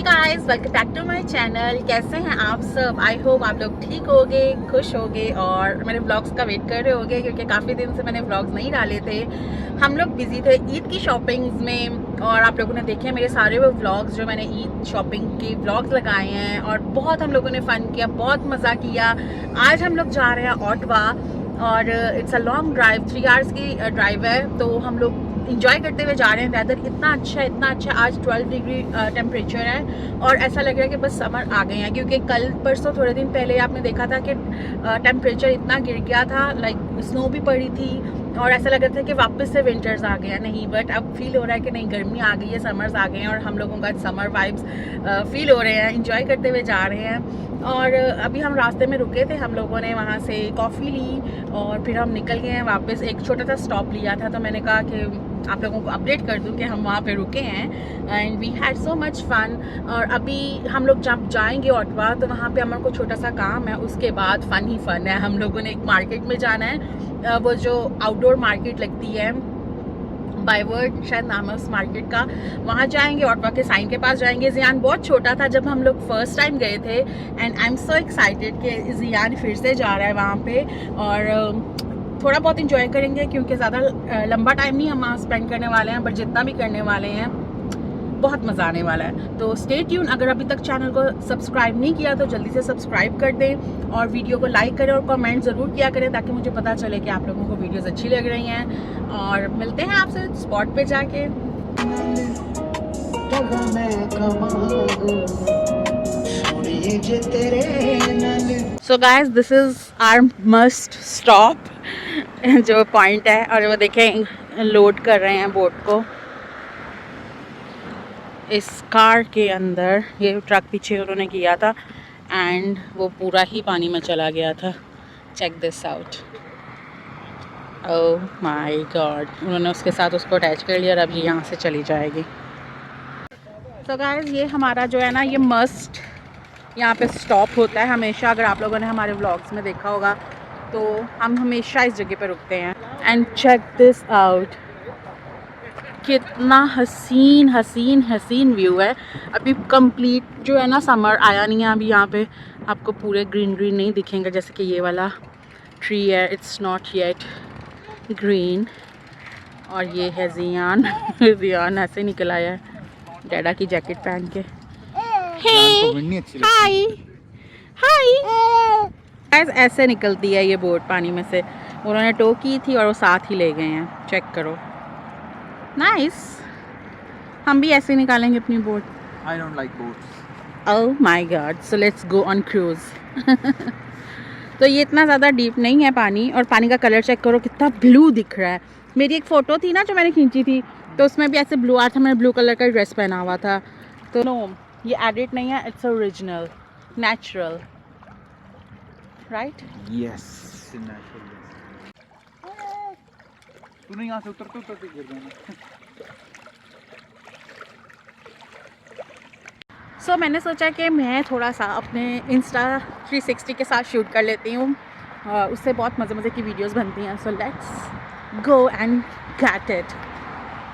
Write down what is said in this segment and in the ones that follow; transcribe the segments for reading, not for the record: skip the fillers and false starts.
Guys, welcome back to my channel. कैसे हैं आप सब? आई होप आप लोग ठीक होगे, खुश होगे और मेरे व्लॉग्स का वेट कर रहे होगे, क्योंकि काफ़ी दिन से मैंने व्लॉग्स नहीं डाले थे। हम लोग बिजी थे ईद की शॉपिंग्स में, और आप लोगों ने देखे मेरे सारे वो व्लॉग्स जो मैंने ईद शॉपिंग के व्लॉग्स लगाए हैं, और बहुत हम लोगों ने फ़न किया, बहुत मज़ा किया। आज हम लोग जा रहे हैं ऑटवा, और it's a long drive, 3 hours की ड्राइव है। तो हम लोग इंजॉय करते हुए जा रहे हैं। वेदर इतना अच्छा, आज 12 डिग्री टेम्परेचर है, और ऐसा लग रहा है कि बस समर आ गए हैं, क्योंकि कल परसों थोड़े दिन पहले आपने देखा था कि टेम्परेचर इतना गिर गया था, लाइक स्नो भी पड़ी थी, और ऐसा लग रहा था कि वापस से विंटर्स आ गए हैं। नहीं, बट अब फील हो रहा है कि नहीं, गर्मी आ गई है, समर्स आ गए हैं, और हम लोगों का समर वाइब्स फील हो रहे हैं, इंजॉय करते हुए जा रहे हैं। और अभी हम रास्ते में रुके थे, हम लोगों ने वहाँ से कॉफ़ी ली और फिर हम निकल गए हैं वापस। एक छोटा सा स्टॉप लिया था, तो मैंने कहा कि आप लोगों को अपडेट कर दूं कि हम वहाँ पे रुके हैं, and we had so much fun. और अभी हम लोग जब जाएंगे ऑटवा, तो वहाँ पे हमारे को छोटा सा काम है, उसके बाद फ़न ही फ़न है। हम लोगों ने एक मार्केट में जाना है, वो जो आउटडोर मार्केट लगती है, बायवर्ड शायद नाम है उस मार्केट का। वहाँ जाएंगे, ऑटवा के साइन के पास जाएंगे। जियान बहुत छोटा था जब हम लोग फर्स्ट टाइम गए थे, and I am so excited कि जियान फिर से जा रहा है वहाँ पे, और थोड़ा बहुत इंजॉय करेंगे, क्योंकि ज़्यादा लंबा टाइम नहीं हम वहाँ स्पेंड करने वाले हैं, बट जितना भी करने वाले हैं बहुत मज़ा आने वाला है। तो स्टे ट्यून। अगर अभी तक चैनल को सब्सक्राइब नहीं किया तो जल्दी से सब्सक्राइब कर दें, और वीडियो को लाइक करें और कमेंट ज़रूर किया करें, ताकि मुझे पता चले कि आप लोगों को वीडियोज़ अच्छी लग रही हैं। और मिलते हैं आपसे स्पॉट पे जाके। So guys, this is our must stop जो पॉइंट है, और वो देखें लोड कर रहे हैं बोट को इस कार के अंदर। ये ट्रक पीछे उन्होंने किया था, एंड वो पूरा ही पानी में चला गया था। Check this out. Oh my god, उन्होंने उसके साथ उसको अटैच कर लिया, और अब ये यहाँ से चली जाएगी। तो गाइस, ये हमारा जो है ना, ये मस्ट यहाँ पे स्टॉप होता है हमेशा। अगर आप लोगों ने हमारे व्लॉग्स में देखा होगा, तो हम हमेशा इस जगह पे रुकते हैं। एंड चेक दिस आउट, कितना हसीन हसीन हसीन व्यू है। अभी कंप्लीट जो है ना, समर आया नहीं है अभी। यहाँ पे आपको पूरे ग्रीन ग्रीन नहीं दिखेंगे, जैसे कि ये वाला ट्री है, इट्स नॉट येट ग्रीन। और ये है जियान जियान ऐसे निकल आया है डैडा की जैकेट पहन के। हाय हाय। ऐसे निकलती है ये बोट पानी में से। उन्होंने टो की थी और वो साथ ही ले गए हैं। चेक करो, नाइस। हम भी ऐसे निकालेंगे अपनी boat. I don't like boats. Oh my God, so let's go on cruise. तो ये इतना ज़्यादा डीप नहीं है पानी, और पानी का कलर चेक करो कितना ब्लू दिख रहा है। मेरी एक फ़ोटो थी ना जो मैंने खींची थी, तो उसमें भी ऐसे ब्लू आ रहा था। मैंने ब्लू कलर का ड्रेस पहना हुआ था। तो नो, ये एडिट नहीं है, its original, natural, right? Yes, natural. तू नहीं यहाँ से उतरते गिर जाना। सो मैंने सोचा कि मैं थोड़ा सा अपने इंस्टा 360 के साथ शूट कर लेती हूँ, उससे बहुत मज़े मज़े की वीडियोस बनती हैं। So let's go and get it.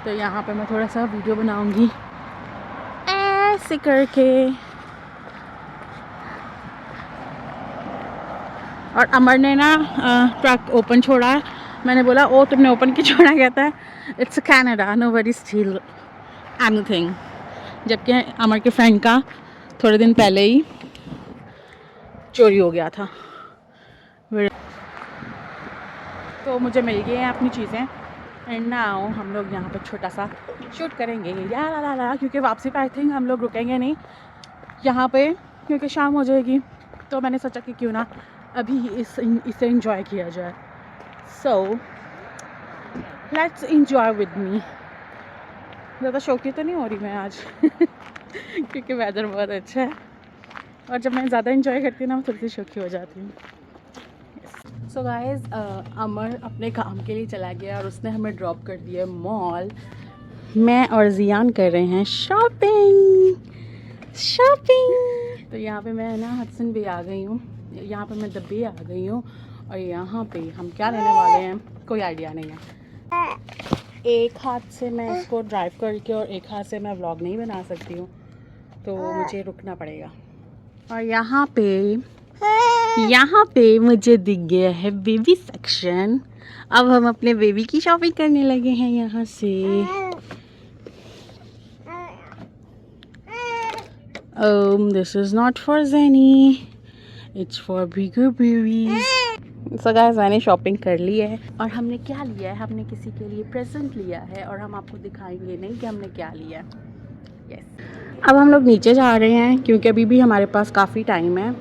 तो यहाँ पे मैं थोड़ा सा वीडियो बनाऊँगी ऐसे करके। और अमर ने ना ट्रक ओपन छोड़ा। मैंने बोला, ओ तुमने ओपन क्यों छोड़ा? कहता है it's Canada, nobody steel anything. जबकि अमर के फ्रेंड का थोड़े दिन पहले ही चोरी हो गया था। तो मुझे मिल गए हैं अपनी चीज़ें, एंड नाउ हम लोग यहाँ पर छोटा सा शूट करेंगे यार, क्योंकि वापसी पे आई थिंक हम लोग रुकेंगे नहीं यहाँ पे, क्योंकि शाम हो जाएगी। तो मैंने सोचा कि क्यों ना अभी इसे इंजॉय किया जाए। So let's enjoy with me. ज़्यादा शौकी तो नहीं हो रही मैं आज क्योंकि वेदर बहुत अच्छा है, और जब मैं ज़्यादा इंजॉय करती हूँ ना, मैं थोड़ी सी शौकी हो जाती हूँ। सो गाइस, अमर अपने काम के लिए चला गया, और उसने हमें ड्रॉप कर दिया मॉल। मैं और जियान कर रहे हैं शॉपिंग। तो यहाँ पे मैं ना हडसन बे आ गई हूँ, यहाँ पे मैं दब्बे आ गई हूँ, और यहाँ पे हम क्या लेने वाले हैं कोई आइडिया नहीं है। एक हाथ से मैं इसको ड्राइव करके और एक हाथ से मैं व्लॉग नहीं बना सकती हूँ, तो मुझे रुकना पड़ेगा। और यहाँ पे मुझे दिख गया है बेबी सेक्शन। अब हम अपने बेबी की शॉपिंग करने लगे हैं यहाँ से। This is not for Zenny, it's for bigger babies. So guys, मैंने शॉपिंग कर ली है और हमने क्या लिया है, हमने किसी के लिए प्रेजेंट लिया है और हम आपको दिखाएंगे नहीं कि हमने क्या लिया है। Yes. अब हम लोग नीचे जा रहे हैं क्योंकि अभी भी हमारे पास काफ़ी टाइम है।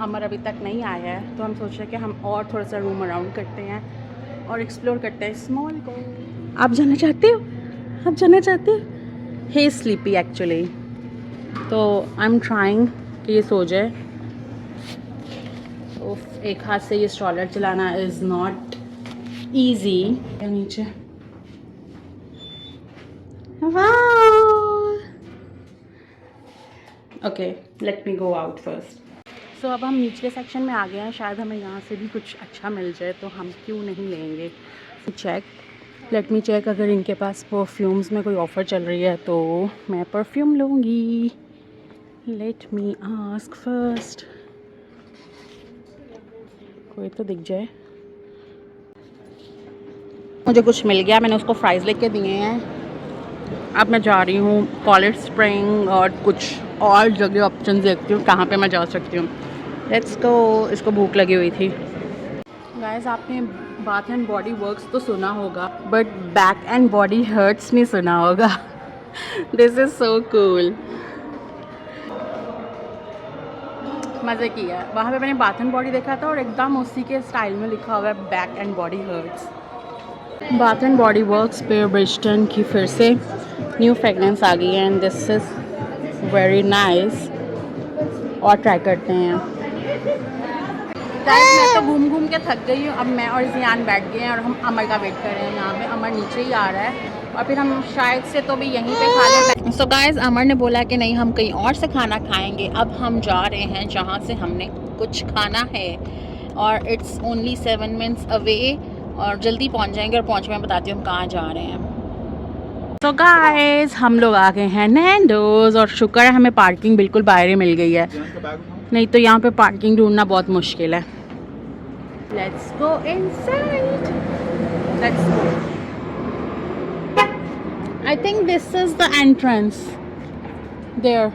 अमर अभी तक नहीं आया है तो हम सोच रहे हैं कि हम और थोड़ा सा रूम अराउंड करते हैं और एक्सप्लोर करते हैं इस मॉल को। आप जाना चाहते हो? आप जाना चाहते हो? हे स्लीपी एक्चुअली, तो आई एम ट्राइंग कि ये सो जाए। एक हाथ से ये स्ट्रॉलर चलाना इज़ नॉट ईजी। नीचे okay, let me go out first. So अब हम निचले सेक्शन में आ गए हैं। शायद हमें यहाँ से भी कुछ अच्छा मिल जाए तो हम क्यों नहीं लेंगे। लेट मी चेक अगर इनके पास परफ्यूम्स में कोई ऑफ़र चल रही है तो मैं परफ्यूम लूँगी। लेट मी आस्क फर्स्ट, कोई तो दिख जाए। मुझे कुछ मिल गया, मैंने उसको फ्राइज़ लेके दिए हैं। अब मैं जा रही हूँ कॉलेज स्प्रिंग और कुछ और जगह ऑप्शन देखती हूँ कहाँ पे मैं जा सकती हूँ। Let's go. इसको भूख लगी हुई थी। गाइस, आपने बाथ एंड बॉडी वर्क्स तो सुना होगा but back and body hurts नहीं सुना होगा। This is so cool. मज़े किया। वहाँ पे मैंने बाथ एंड बॉडी देखा था और एकदम उसी के स्टाइल में लिखा हुआ है back and body hurts. Bath and body works पे ब्रिजटन की फिर से न्यू फ्रेगनेंस आ गई है and this is very nice. और ट्राई करते हैं। गाइस, मैं तो घूम घूम के थक गई हूँ। अब मैं और जियान बैठ गए हैं और हम अमर का वेट कर रहे हैं यहाँ पे। अमर नीचे ही आ रहा है और फिर हम शायद से तो भी यहीं पे खा लें। सो गाइस, अमर ने बोला कि नहीं, हम कहीं और से खाना खाएंगे। अब हम जा रहे हैं जहाँ से हमने कुछ खाना है और इट्स ओनली 7 मिनट्स अवे और जल्दी पहुँच जाएंगे। और पहुँच मैं बताती हूँ हम कहाँ जा रहे हैं। तो गाइस, हम लोग आ गए हैं नैंडोज और शुक्र है हमें पार्किंग बिल्कुल बाहर ही मिल गई है, नहीं तो यहाँ पे पार्किंग ढूंढना बहुत मुश्किल है। Let's go inside. Let's go. I think this is the entrance there.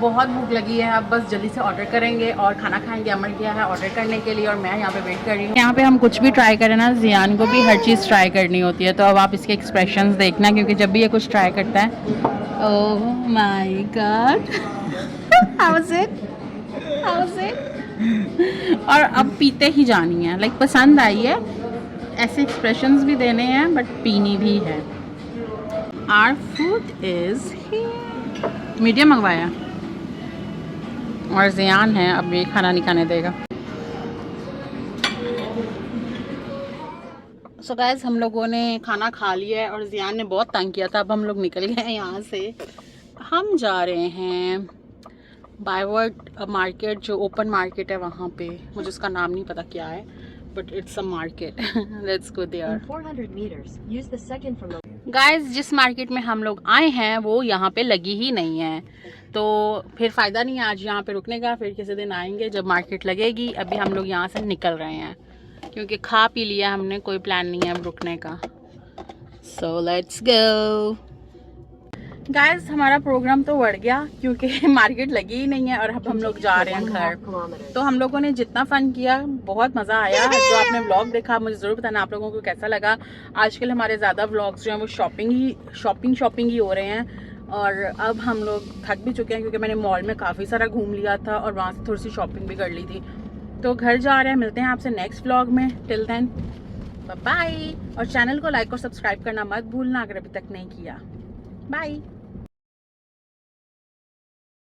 बहुत भूख लगी है। अब बस जल्दी से ऑर्डर करेंगे और खाना खाएंगे। अमर गया है ऑर्डर करने के लिए और मैं यहाँ पे वेट कर रही हूँ। यहाँ पे हम कुछ भी ट्राई करें ना, जियान को भी हर चीज़ ट्राई करनी होती है। तो अब आप इसके एक्सप्रेशंस देखना क्योंकि जब भी ये कुछ ट्राई करता है, ओह my God, how is it, how is it. और अब पीते ही जानी है। लाइक पसंद आई है, ऐसे एक्सप्रेशंस भी देने हैं बट पीनी भी है। Our food is here. Medium मंगवाया और जियान है, अब ये खाना नहीं खाने देगा। सो गाइस, हम लोगों ने खाना खा लिया है और जियान ने बहुत तंग किया था। अब हम लोग निकल गए हैं यहाँ से। हम जा रहे हैं बायवर्ड मार्केट, जो ओपन मार्केट है वहाँ पे। मुझे उसका नाम नहीं पता क्या है but it's a market. Let's go there. 400 meters use the second from the guys, जिस मार्केट में हम लोग आए हैं वो यहाँ पे लगी ही नहीं है, तो फिर फ़ायदा नहीं है आज यहाँ पे रुकने का। फिर किसी दिन आएंगे जब मार्केट लगेगी। अभी हम लोग यहाँ से निकल रहे हैं क्योंकि खा पी लिया हमने, कोई प्लान नहीं है अब रुकने का। So let's go. गाइस, हमारा प्रोग्राम तो बढ़ गया क्योंकि मार्केट लगी ही नहीं है और अब हम लोग जा रहे हैं घर। तो हम लोगों ने जितना फ़न किया, बहुत मज़ा आया। जो आपने व्लॉग देखा मुझे ज़रूर बताना आप लोगों को कैसा लगा। आजकल हमारे ज़्यादा व्लॉग्स जो हैं वो शॉपिंग ही हो रहे हैं। और अब हम लोग थक भी चुके हैं क्योंकि मैंने मॉल में काफ़ी सारा घूम लिया था और वहाँ से थोड़ी सी शॉपिंग भी कर ली थी। तो घर जा रहे हैं। मिलते हैं आपसे नेक्स्ट व्लॉग में। Till then bye. और चैनल को लाइक और सब्सक्राइब करना मत भूलना अगर अभी तक नहीं किया। बाय।